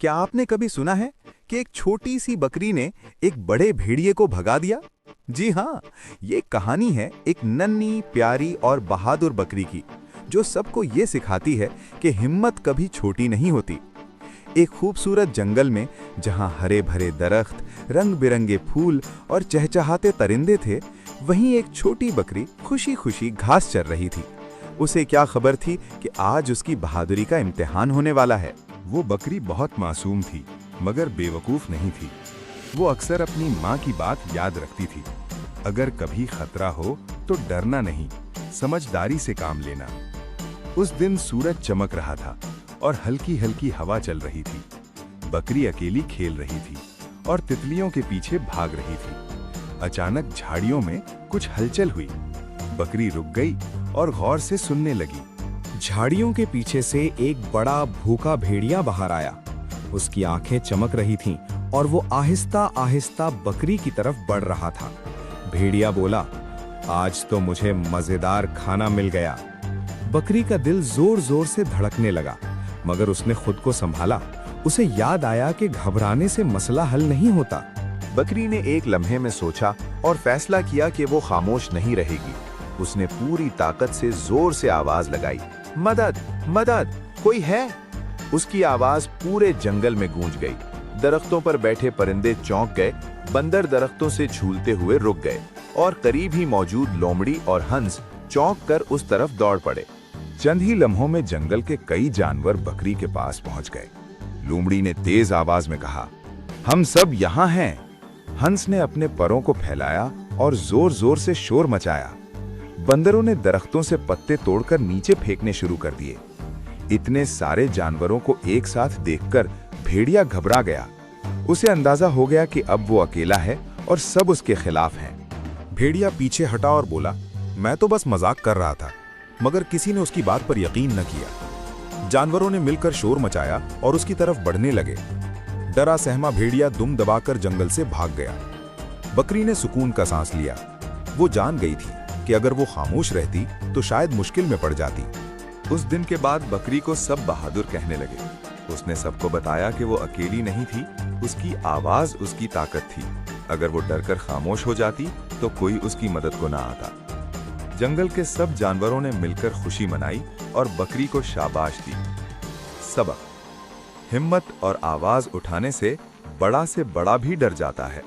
क्या आपने कभी सुना है कि एक छोटी सी बकरी ने एक बड़े भेड़िए को भगा दिया? जी हाँ, ये कहानी है एक नन्ही प्यारी और बहादुर बकरी की, जो सबको ये सिखाती है कि हिम्मत कभी छोटी नहीं होती। एक खूबसूरत जंगल में जहाँ हरे भरे दरख्त, रंग बिरंगे फूल और चहचहाते परिंदे थे, वहीं एक छोटी बकरी खुशी खुशी घास चर रही थी। उसे क्या खबर थी कि आज उसकी बहादुरी का इम्तिहान होने वाला है। वो बकरी बहुत मासूम थी, मगर बेवकूफ नहीं थी। वो अक्सर अपनी माँ की बात याद रखती थी। अगर कभी खतरा हो तो डरना नहीं, समझदारी से काम लेना। उस दिन सूरज चमक रहा था और हल्की हल्की हवा चल रही थी। बकरी अकेली खेल रही थी और तितलियों के पीछे भाग रही थी। अचानक झाड़ियों में कुछ हलचल हुई। बकरी रुक गई और गौर से सुनने लगी। झाड़ियों के पीछे से एक बड़ा भूखा भेड़िया बाहर आया। उसकी आंखें चमक रही थीं और वो आहिस्ता आहिस्ता बकरी की तरफ बढ़ रहा था। भेड़िया बोला, आज तो मुझे मजेदार खाना मिल गया। बकरी का दिल जोर जोर से धड़कने लगा, मगर उसने खुद को संभाला। उसे याद आया कि घबराने से मसला हल नहीं होता। बकरी ने एक लम्हे में सोचा और फैसला किया कि वो खामोश नहीं रहेगी। उसने पूरी ताकत से जोर से आवाज लगाई, मदद मदद, कोई है? उसकी आवाज पूरे जंगल में गूंज गई। दरख्तों पर बैठे परिंदे चौंक गए, बंदर दरख्तों से झूलते हुए रुक गए और करीब ही मौजूद लोमड़ी और हंस चौंक कर उस तरफ दौड़ पड़े। चंद ही लम्हों में जंगल के कई जानवर बकरी के पास पहुंच गए। लोमड़ी ने तेज आवाज में कहा, हम सब यहाँ हैं। हंस ने अपने परों को फैलाया और जोर जोर से शोर मचाया। बंदरों ने दरख्तों से पत्ते तोड़कर नीचे फेंकने शुरू कर दिए। इतने सारे जानवरों को एक साथ देखकर भेड़िया घबरा गया। उसे अंदाजा हो गया कि अब वो अकेला है और सब उसके खिलाफ हैं। भेड़िया पीछे हटा और बोला, मैं तो बस मजाक कर रहा था। मगर किसी ने उसकी बात पर यकीन न किया। जानवरों ने मिलकर शोर मचाया और उसकी तरफ बढ़ने लगे। डरा सहमा भेड़िया दुम दबाकर जंगल से भाग गया। बकरी ने सुकून का सांस लिया। वो जान गई थी कि अगर वो खामोश रहती तो शायद मुश्किल में पड़ जाती। उस दिन के बाद बकरी को सब बहादुर कहने लगे। उसने सबको बताया कि वो अकेली नहीं थी, उसकी आवाज उसकी ताकत थी। अगर वो डरकर खामोश हो जाती तो कोई उसकी मदद को ना आता। जंगल के सब जानवरों ने मिलकर खुशी मनाई और बकरी को शाबाश दी। सबक: हिम्मत और आवाज उठाने से बड़ा भी डर जाता है।